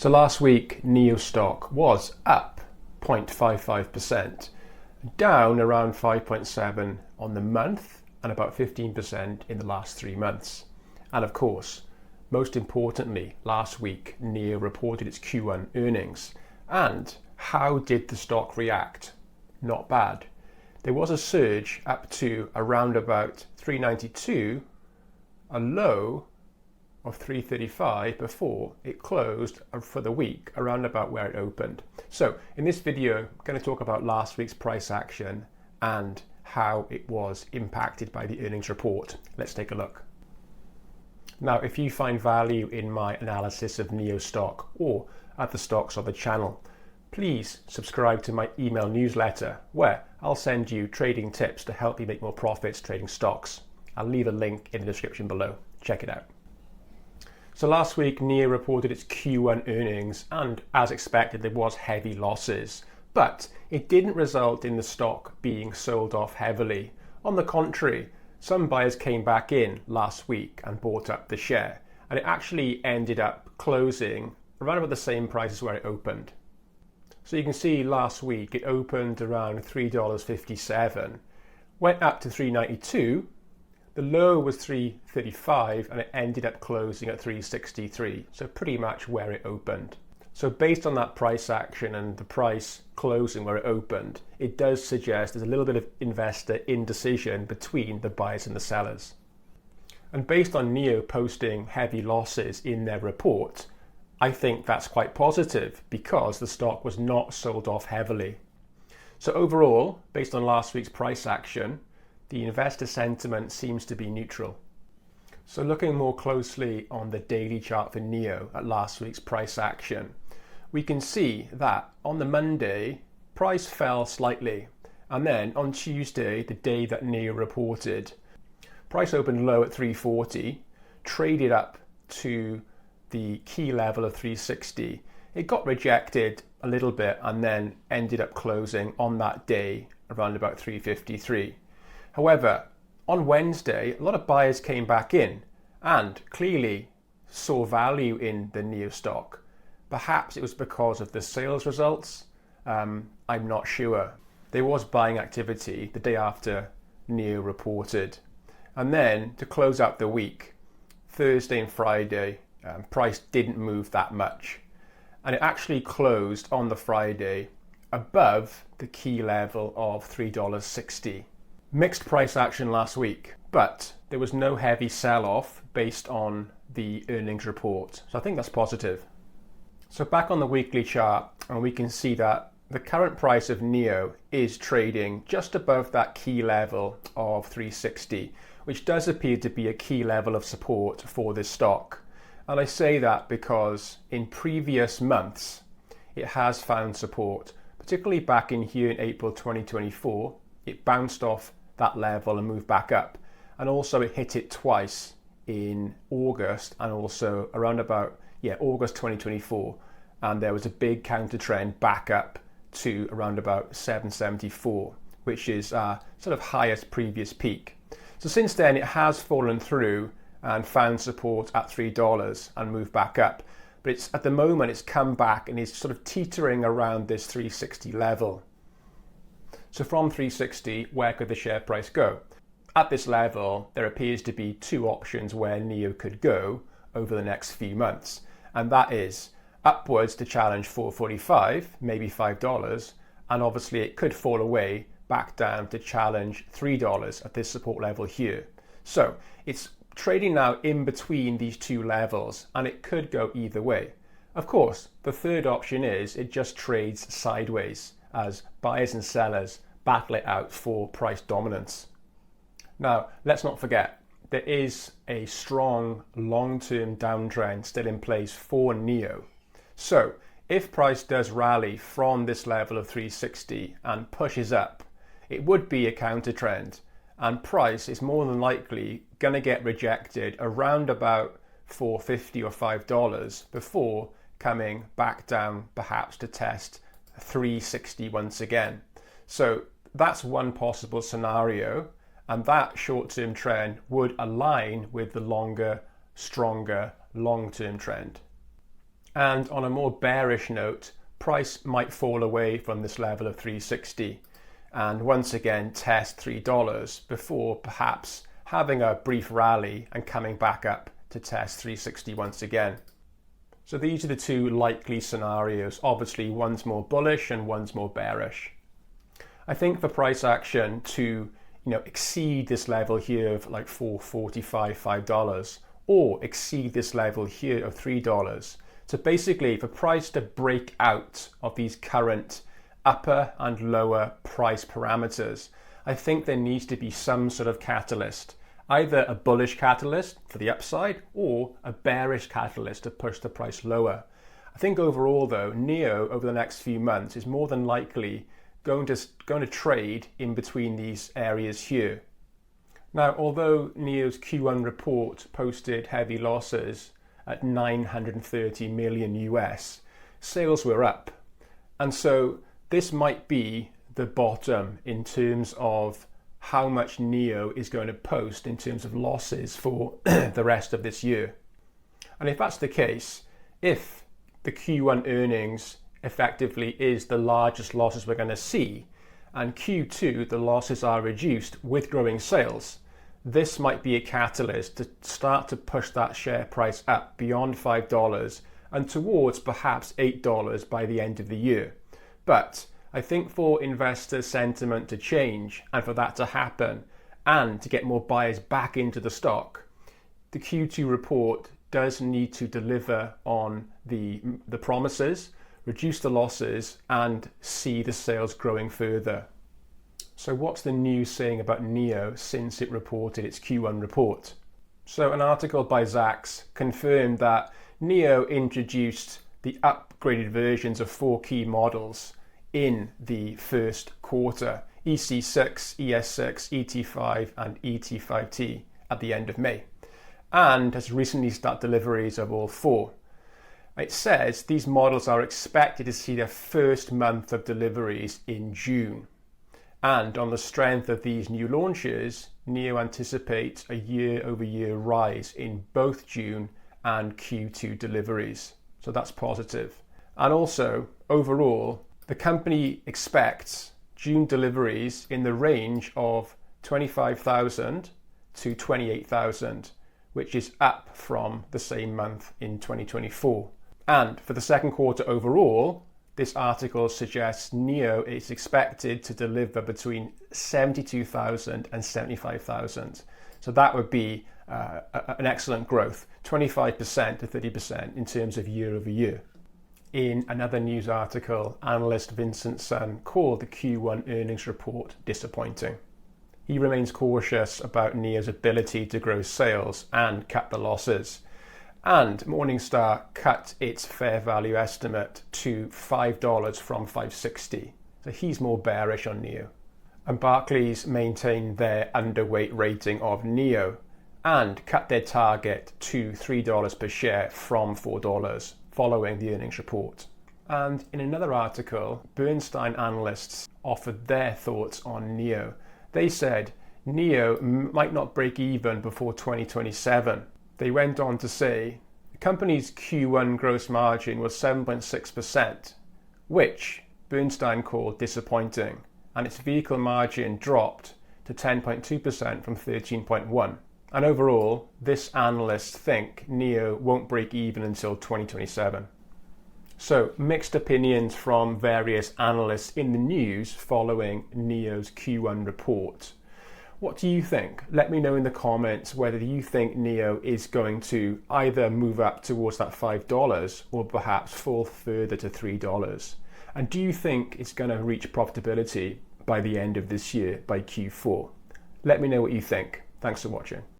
So last week, NIO Stock was up 0.55%, down around 5.7 on the month and about 15% in the last 3 months. And of course, most importantly, last week, NIO reported its Q1 earnings. And how did the stock react? Not bad. There was a surge up to around about 392, a low of 335 before it closed for the week around about where it opened. So in this video, I'm going to talk about last week's price action and how it was impacted by the earnings report. Let's take a look. Now, if you find value in my analysis of NIO Stock or other stocks on the channel, please subscribe to my email newsletter where I'll send you trading tips to help you make more profits trading stocks. I'll leave a link in the description below. Check it out. So last week, NIO reported its Q1 earnings, and as expected, there was heavy losses. But it didn't result in the stock being sold off heavily. On the contrary, some buyers came back in last week and bought up the share, and it actually ended up closing around about the same price as where it opened. So you can see last week it opened around $3.57, went up to $3.92. The low was $3.35 and it ended up closing at $3.63, so pretty much where it opened. So based on that price action and the price closing where it opened, it does suggest there's a little bit of investor indecision between the buyers and the sellers. And based on NIO posting heavy losses in their report, I think that's quite positive because the stock was not sold off heavily. So overall, based on last week's price action, the investor sentiment seems to be neutral. So looking more closely on the daily chart for NIO at last week's price action, we can see that on the Monday, price fell slightly. And then on Tuesday, the day that NIO reported, price opened low at 340, traded up to the key level of 360. It got rejected a little bit and then ended up closing on that day around about 353. However, on Wednesday, a lot of buyers came back in and clearly saw value in the NIO stock. Perhaps it was because of the sales results. I'm not sure. There was buying activity the day after NIO reported. And then to close out the week, Thursday and Friday, price didn't move that much. And it actually closed on the Friday above the key level of $3.60. Mixed price action last week, but there was no heavy sell-off based on the earnings report. So I think that's positive. So back on the weekly chart, and we can see that the current price of NIO is trading just above that key level of 360, which does appear to be a key level of support for this stock. And I say that because in previous months, it has found support, particularly back in here in April 2024. It bounced off that level and moved back up. And also it hit it twice in August and also around about, August 2024. And there was a big counter trend back up to around about 774, which is sort of highest previous peak. So since then it has fallen through and found support at $3 and moved back up. But it's at the moment it's come back and is sort of teetering around this 360 level. So from 360, where could the share price go? At this level, there appears to be two options where NIO could go over the next few months. And that is upwards to challenge 445, maybe $5. And obviously it could fall away back down to challenge $3 at this support level here. So it's trading now in between these two levels and it could go either way. Of course, the third option is it just trades sideways as buyers and sellers battle it out for price dominance. Now, let's not forget, there is a strong long-term downtrend still in place for NIO. So if price does rally from this level of 360 and pushes up, it would be a counter trend and price is more than likely going to get rejected around about $4.50 or $5 before coming back down perhaps to test 360 once again. So that's one possible scenario, and that short-term trend would align with the longer, stronger, long-term trend. And on a more bearish note, price might fall away from this level of 360 and once again test $3 before perhaps having a brief rally and coming back up to test 360 once again. So these are the two likely scenarios. Obviously, one's more bullish and one's more bearish. I think for price action to exceed this level here of like $4.45, $5, or exceed this level here of $3. So basically, for price to break out of these current upper and lower price parameters, I think there needs to be some sort of catalyst, either a bullish catalyst for the upside or a bearish catalyst to push the price lower. I think overall though, NIO over the next few months is more than likely going to trade in between these areas here. Now, although NIO's Q1 report posted heavy losses at 930 million US, sales were up. And so this might be the bottom in terms of how much NIO is going to post in terms of losses for the rest of this year. And if that's the case, if the Q1 earnings effectively is the largest losses we're going to see, and Q2 the losses are reduced with growing sales, this might be a catalyst to start to push that share price up beyond $5 and towards perhaps $8 by the end of the year. But I think for investor sentiment to change and for that to happen and to get more buyers back into the stock, the Q2 report does need to deliver on the promises, reduce the losses and see the sales growing further. So what's the news saying about NIO since it reported its Q1 report? So an article by Zacks confirmed that NIO introduced the upgraded versions of 4 key models in the first quarter, EC6, ES6, ET5 and ET5T at the end of May, and has recently started deliveries of all 4. It says these models are expected to see their first month of deliveries in June. And on the strength of these new launches, NIO anticipates a year-over-year rise in both June and Q2 deliveries. So that's positive. And also, overall, the company expects June deliveries in the range of 25,000 to 28,000, which is up from the same month in 2024. And for the second quarter overall, this article suggests NIO is expected to deliver between 72,000 and 75,000. So that would be an excellent growth, 25% to 30% in terms of year over year. In another news article, analyst Vincent Sun called the Q1 earnings report disappointing. He remains cautious about NIO's ability to grow sales and cut the losses. And Morningstar cut its fair value estimate to $5 from $5.60. So he's more bearish on NIO. And Barclays maintained their underweight rating of NIO and cut their target to $3 per share from $4 following the earnings report. And in another article, Bernstein analysts offered their thoughts on NIO. They said NIO might not break even before 2027. They went on to say the company's Q1 gross margin was 7.6%, which Bernstein called disappointing, and its vehicle margin dropped to 10.2% from 13.1%. And overall, this analysts think NIO won't break even until 2027. So mixed opinions from various analysts in the news following NIO's Q1 report. What do you think? Let me know in the comments whether you think NIO is going to either move up towards that $5 or perhaps fall further to $3. And do you think it's going to reach profitability by the end of this year, by Q4? Let me know what you think. Thanks for watching.